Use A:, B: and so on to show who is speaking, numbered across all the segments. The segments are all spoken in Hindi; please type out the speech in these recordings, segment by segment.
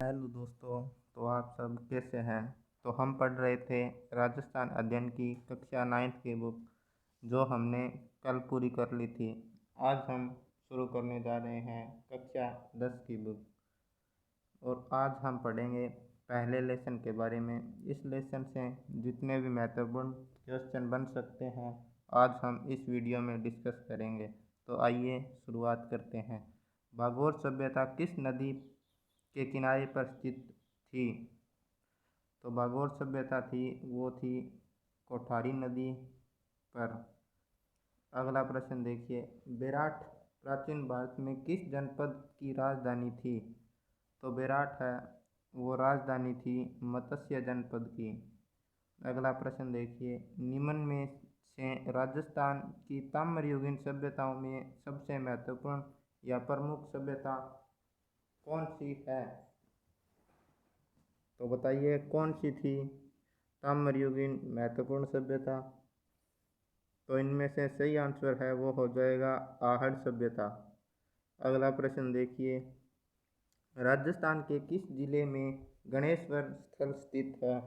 A: हेलो दोस्तों। तो आप सब कैसे हैं? तो हम पढ़ रहे थे राजस्थान अध्ययन की कक्षा 9th की बुक, जो हमने कल पूरी कर ली थी। आज हम शुरू करने जा रहे हैं कक्षा 10 की बुक, और आज हम पढ़ेंगे पहले लेसन के बारे में। इस लेसन से जितने भी महत्वपूर्ण क्वेश्चन बन सकते हैं, आज हम इस वीडियो में डिस्कस करेंगे। तो आइए शुरुआत करते हैं। भागोर सभ्यता किस नदी के किनारे पर स्थित थी? तो भागोर सभ्यता थी वो थी कोठारी नदी पर। अगला प्रश्न देखिए, बेराट प्राचीन भारत में किस जनपद की राजधानी थी? तो बेराट है वो राजधानी थी मत्स्य जनपद की। अगला प्रश्न देखिए, निम्न में से राजस्थान की ताम्रयुगीन सभ्यताओं में सबसे महत्वपूर्ण या प्रमुख सभ्यता कौन सी है? तो बताइए कौन सी थी ताम्रयुगीन महत्वपूर्ण सभ्यता? तो इनमें से सही आंसर है वो हो जाएगा आहड़ सभ्यता। अगला प्रश्न देखिए, राजस्थान के किस जिले में गणेश्वर स्थल स्थित है?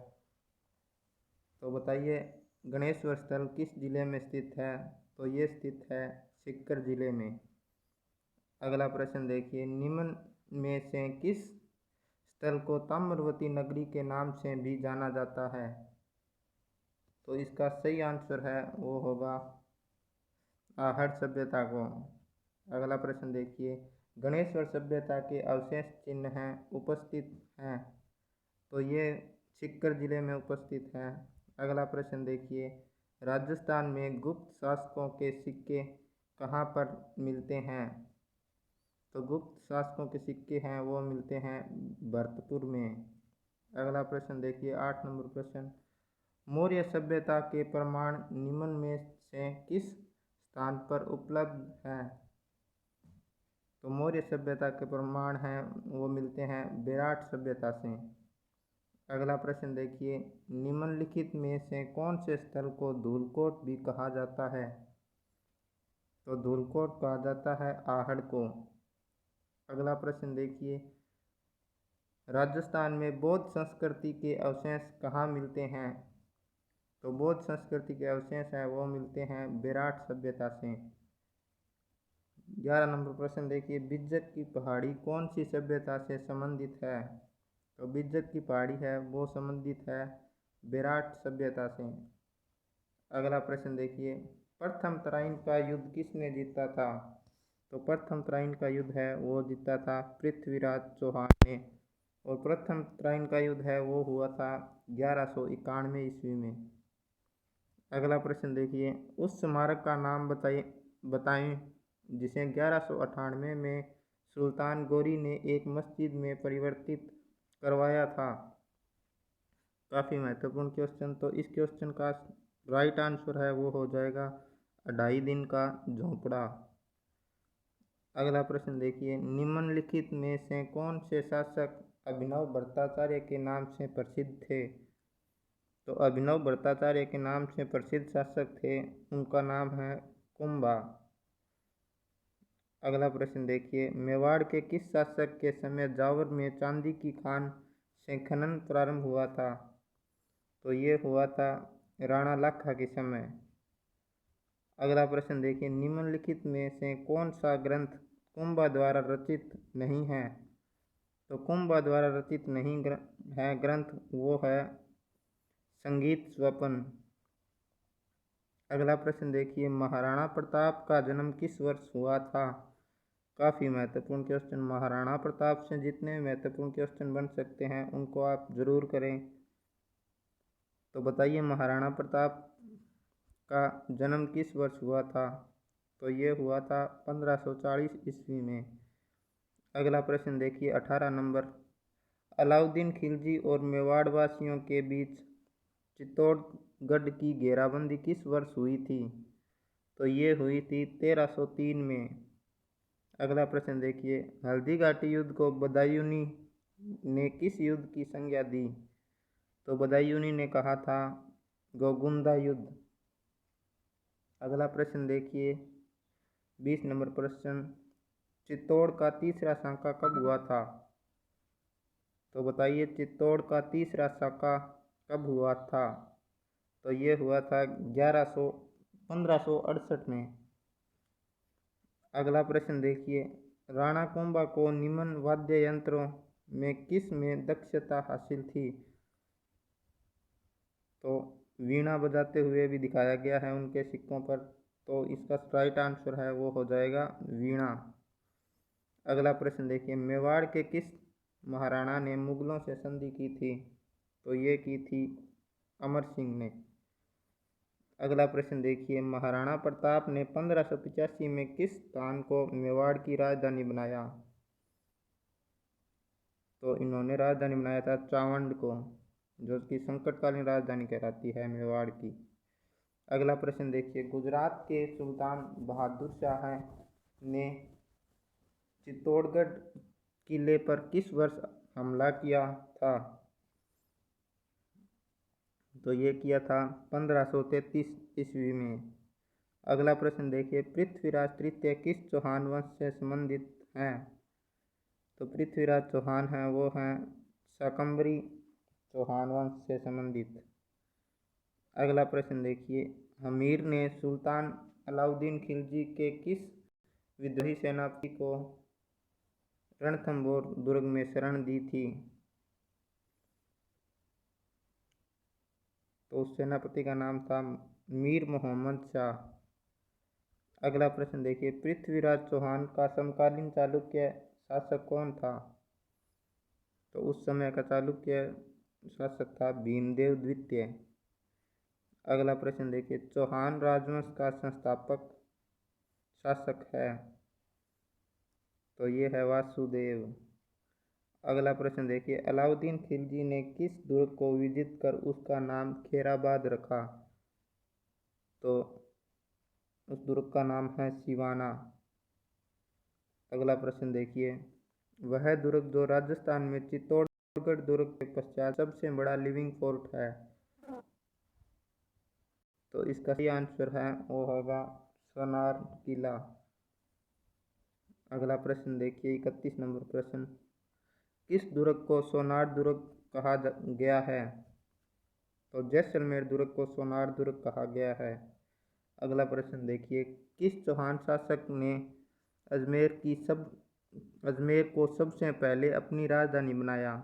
A: तो बताइए गणेश्वर स्थल किस जिले में स्थित है? तो ये स्थित है सीकर जिले में। अगला प्रश्न देखिए, निम्न में से किस स्थल को ताम्रवती नगरी के नाम से भी जाना जाता है? तो इसका सही आंसर है वो होगा आहड़ सभ्यता को। अगला प्रश्न देखिए, गणेश्वर सभ्यता के अवशेष चिन्ह हैं उपस्थित हैं? तो ये सीकर जिले में उपस्थित हैं। अगला प्रश्न देखिए, राजस्थान में गुप्त शासकों के सिक्के कहाँ पर मिलते हैं? तो गुप्त शासकों के सिक्के हैं वो मिलते हैं भरतपुर में। अगला प्रश्न देखिए 8 नंबर प्रश्न, मौर्य सभ्यता के प्रमाण निम्न में से किस स्थान पर उपलब्ध हैं? तो मौर्य सभ्यता के प्रमाण हैं वो मिलते हैं बेराट सभ्यता से। अगला प्रश्न देखिए, निम्नलिखित में से कौन से स्थल को धूलकोट भी कहा जाता है? तो धूलकोट कहा जाता है आहड़ को। अगला प्रश्न देखिए, राजस्थान में बौद्ध संस्कृति के अवशेष कहाँ मिलते हैं? तो बौद्ध संस्कृति के अवशेष हैं वो मिलते हैं बेराट सभ्यता से। 11 नंबर प्रश्न देखिए, बिज्जत की पहाड़ी कौन सी सभ्यता से संबंधित है? तो बिज्जत की पहाड़ी है वो संबंधित है बेराट सभ्यता से। अगला प्रश्न देखिए, प्रथम तराइन का युद्ध किसने जीता था? तो प्रथम तराइन का युद्ध है वो जीता था पृथ्वीराज चौहान ने। और प्रथम तराइन का युद्ध है वो हुआ था 1191 ईस्वी में। अगला प्रश्न देखिए, उस स्मारक का नाम बताएं जिसे 1198 में सुल्तान गौरी ने एक मस्जिद में परिवर्तित करवाया था। काफ़ी महत्वपूर्ण क्वेश्चन। तो इस क्वेश्चन का राइट आंसर है वो हो जाएगा 2.5 दिन का झोंपड़ा। अगला प्रश्न देखिए, निम्नलिखित में से कौन से शासक अभिनव भट्टाचार्य के नाम से प्रसिद्ध थे? तो अभिनव भट्टाचार्य के नाम से प्रसिद्ध शासक थे उनका नाम है कुंभा। अगला प्रश्न देखिए, मेवाड़ के किस शासक के समय जावर में चांदी की खान से खनन प्रारंभ हुआ था? तो ये हुआ था राणा लाखा के समय। अगला प्रश्न देखिए, निम्नलिखित में से कौन सा ग्रंथ कुंभा द्वारा रचित नहीं है? तो कुंभा द्वारा रचित नहीं है ग्रंथ वो है संगीत स्वपन। अगला प्रश्न देखिए, महाराणा प्रताप का जन्म किस वर्ष हुआ था? काफ़ी महत्वपूर्ण क्वेश्चन। महाराणा प्रताप से जितने महत्वपूर्ण क्वेश्चन बन सकते हैं उनको आप ज़रूर करें। तो बताइए महाराणा प्रताप का जन्म किस वर्ष हुआ था? तो ये हुआ था 1540 ईस्वी में। अगला प्रश्न देखिए 18 नंबर, अलाउद्दीन खिलजी और मेवाड़ वासियों के बीच चित्तौड़गढ़ की घेराबंदी किस वर्ष हुई थी? तो ये हुई थी 1303 में। अगला प्रश्न देखिए, हल्दी घाटी युद्ध को बदायूंनी ने किस युद्ध की संज्ञा दी? तो बदायूंनी ने कहा था गोगुंदा युद्ध। अगला प्रश्न देखिए 20 नंबर प्रश्न, चित्तौड़ का तीसरा सांका कब हुआ था? तो बताइए चित्तौड़ का तीसरा साका कब हुआ था? तो ये हुआ था 1568 में। अगला प्रश्न देखिए, राणा कुंभा को निम्न वाद्य यंत्रों में किस में दक्षता हासिल थी? तो वीणा बजाते हुए भी दिखाया गया है उनके सिक्कों पर, तो इसका राइट आंसर है वो हो जाएगा वीणा। अगला प्रश्न देखिए, मेवाड़ के किस महाराणा ने मुगलों से संधि की थी? तो ये की थी अमर सिंह ने। अगला प्रश्न देखिए, महाराणा प्रताप ने 1585 में किस स्थान को मेवाड़ की राजधानी बनाया? तो इन्होंने राजधानी बनाया था चावंड को, जो कि संकटकालीन राजधानी कहलाती है मेवाड़ की। अगला प्रश्न देखिए, गुजरात के सुल्तान बहादुर शाह ने चित्तौड़गढ़ किले पर किस वर्ष हमला किया था? तो ये किया था 1533 ईस्वी में। अगला प्रश्न देखिए, पृथ्वीराज तृतीय किस चौहान वंश से संबंधित हैं? तो पृथ्वीराज चौहान हैं वो हैं शाकंभरी चौहान वंश से संबंधित। अगला प्रश्न देखिए, हमीर ने सुल्तान अलाउद्दीन खिलजी के किस विद्रोही सेनापति को रणथंभौर दुर्ग में शरण दी थी? तो उस सेनापति का नाम था मीर मोहम्मद शाह। अगला प्रश्न देखिए, पृथ्वीराज चौहान का समकालीन चालुक्य शासक कौन था? तो उस समय का चालुक्य शासक था भीमदेव द्वितीय। अगला प्रश्न देखिए, चौहान राजवंश का संस्थापक शासक है? तो ये है वासुदेव। अगला प्रश्न देखिए, अलाउद्दीन खिलजी ने किस दुर्ग को विजित कर उसका नाम खैराबाद रखा? तो उस दुर्ग का नाम है सिवाना। अगला प्रश्न देखिए, वह दुर्ग जो राजस्थान में चित्तौड़गढ़ दुर्ग के पश्चात सबसे बड़ा लिविंग फोर्ट है? तो इसका सही आंसर है वो होगा सोनार किला। अगला प्रश्न देखिए, 31 नंबर प्रश्न, किस दुर्ग को सोनार दुर्ग कहा गया है? तो जैसलमेर दुर्ग को सोनार दुर्ग कहा गया है। अगला प्रश्न देखिए, किस चौहान शासक ने अजमेर को सबसे पहले अपनी राजधानी बनाया?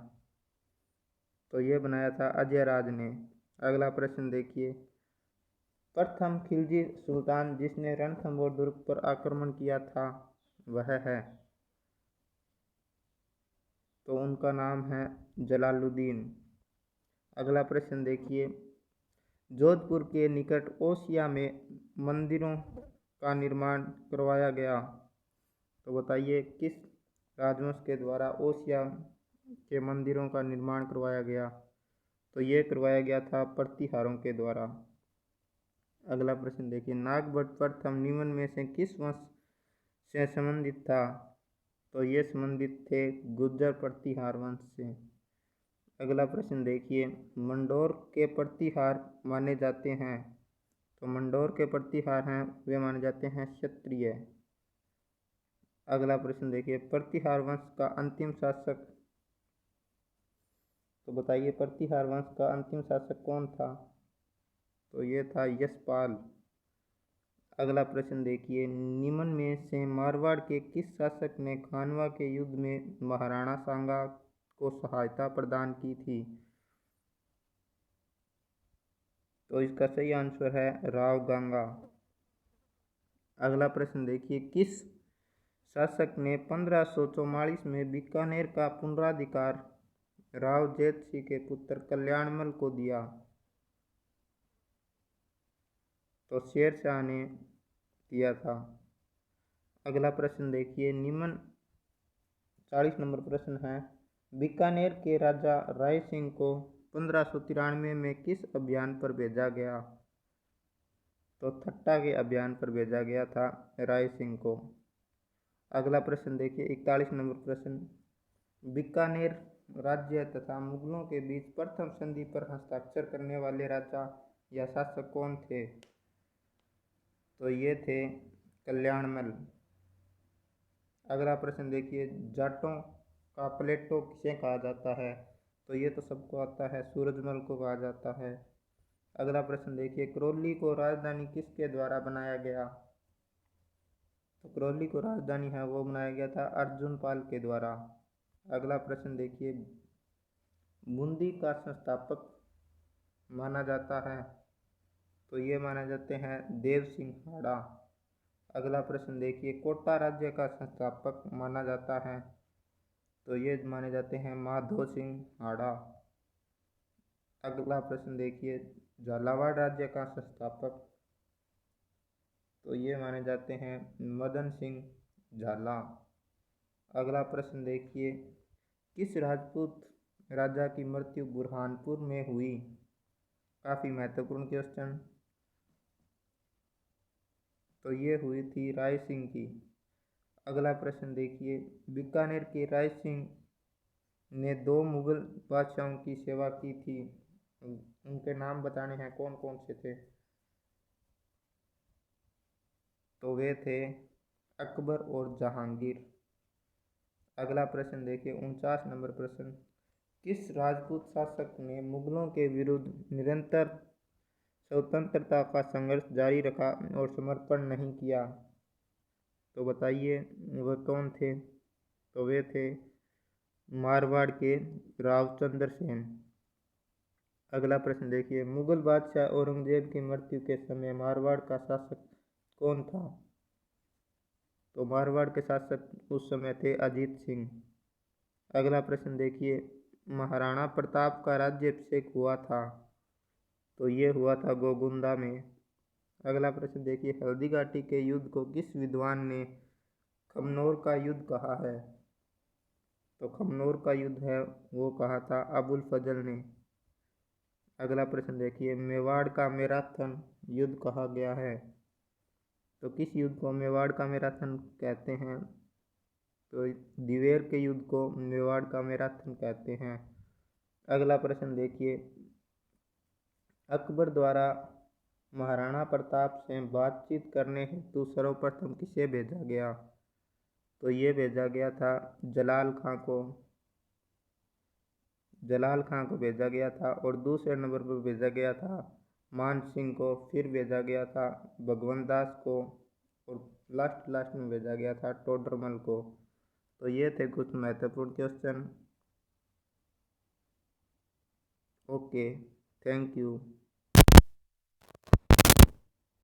A: तो ये बनाया था अजय राज ने। अगला प्रश्न देखिए, प्रथम खिलजी सुल्तान जिसने रणथंभौर दुर्ग पर आक्रमण किया था वह है? तो उनका नाम है जलालुद्दीन। अगला प्रश्न देखिए, जोधपुर के निकट ओसिया में मंदिरों का निर्माण करवाया गया? तो बताइए किस राजवंश के द्वारा ओसिया के मंदिरों का निर्माण करवाया गया? तो ये करवाया गया था प्रतिहारों के द्वारा। अगला प्रश्न देखिए, नागभट्ट प्रथम निम्न में से किस वंश से संबंधित था? तो ये संबंधित थे गुर्जर प्रतिहार वंश से। अगला प्रश्न देखिए, मंडोर के प्रतिहार माने जाते हैं? तो मंडोर के प्रतिहार हैं वे माने जाते हैं क्षत्रिय। अगला प्रश्न देखिए, प्रतिहार वंश का अंतिम शासक? तो बताइए प्रतिहार वंश का अंतिम शासक कौन था? तो ये था यशपाल। अगला प्रश्न देखिए, निम्न में से मारवाड़ के किस शासक ने खानवा के युद्ध में महाराणा सांगा को सहायता प्रदान की थी? तो इसका सही आंसर है राव गंगा। अगला प्रश्न देखिए, किस शासक ने 1544 में बीकानेर का पुनराधिकार राव जेठ सिंह के पुत्र कल्याणमल को दिया? तो शेरशाह ने दिया था। अगला प्रश्न देखिए, निम्न 40 नंबर प्रश्न है, बीकानेर के राजा राय सिंह को 1593 में किस अभियान पर भेजा गया? तो थट्टा के अभियान पर भेजा गया था राय सिंह को। अगला प्रश्न देखिए, 41 नंबर प्रश्न, बीकानेर राज्य तथा मुगलों के बीच प्रथम संधि पर हस्ताक्षर करने वाले राजा या शासक कौन थे? तो ये थे कल्याणमल। अगला प्रश्न देखिए, जाटों का प्लेटो किसे कहा जाता है? तो ये तो सबको आता है, सूरजमल को कहा जाता है। अगला प्रश्न देखिए, करौली को राजधानी किसके द्वारा बनाया गया? तो करौली को राजधानी है वो बनाया गया था अर्जुन पाल के द्वारा। अगला प्रश्न देखिए, बूंदी का संस्थापक माना जाता है? तो ये माने जाते हैं देव सिंह हाड़ा। अगला प्रश्न देखिए, कोटा राज्य का संस्थापक माना जाता है? तो ये माने जाते हैं माधो सिंह हाड़ा। अगला प्रश्न देखिए, झालावाड़ राज्य का संस्थापक? तो ये माने जाते हैं मदन सिंह झाला। अगला प्रश्न देखिए, किस राजपूत राजा की मृत्यु बुरहानपुर में हुई? काफ़ी महत्वपूर्ण क्वेश्चन। तो ये हुई थी राय सिंह की। अगला प्रश्न देखिए, बीकानेर के राय सिंह ने 2 मुगल बादशाहों की सेवा की थी, उनके नाम बताने हैं, कौन कौन से थे? तो वे थे अकबर और जहांगीर। अगला प्रश्न देखिए, 49 नंबर प्रश्न, किस राजपूत शासक ने मुगलों के विरुद्ध निरंतर स्वतंत्रता का संघर्ष जारी रखा और समर्पण नहीं किया? तो बताइए वह कौन थे? तो वे थे मारवाड़ के रावचंद्र सेन। अगला प्रश्न देखिए, मुगल बादशाह औरंगजेब की मृत्यु के समय मारवाड़ का शासक कौन था? तो मारवाड़ के शासक उस समय थे अजीत सिंह। अगला प्रश्न देखिए, महाराणा प्रताप का राज्याभिषेक हुआ था? तो ये हुआ था गोगुंदा में। अगला प्रश्न देखिए, हल्दी घाटी के युद्ध को किस विद्वान ने खमनोर का युद्ध कहा है? तो खमनोर का युद्ध है वो कहा था अबुल फजल ने। अगला प्रश्न देखिए, मेवाड़ का मैराथन युद्ध कहा गया है? तो किस युद्ध को मेवाड़ का मैराथन कहते हैं? तो दिवेर के युद्ध को मेवाड़ का मैराथन कहते हैं। अगला प्रश्न देखिए, अकबर द्वारा महाराणा प्रताप से बातचीत करने हेतु सर्वप्रथम किसे भेजा गया? तो ये भेजा गया था जलाल खां को भेजा गया था। और दूसरे नंबर पर भेजा गया था मान सिंह को, फिर भेजा गया था भगवंत दास को, और लास्ट में भेजा गया था टोडरमल को। तो ये थे कुछ महत्वपूर्ण क्वेश्चन। Okay, thank you.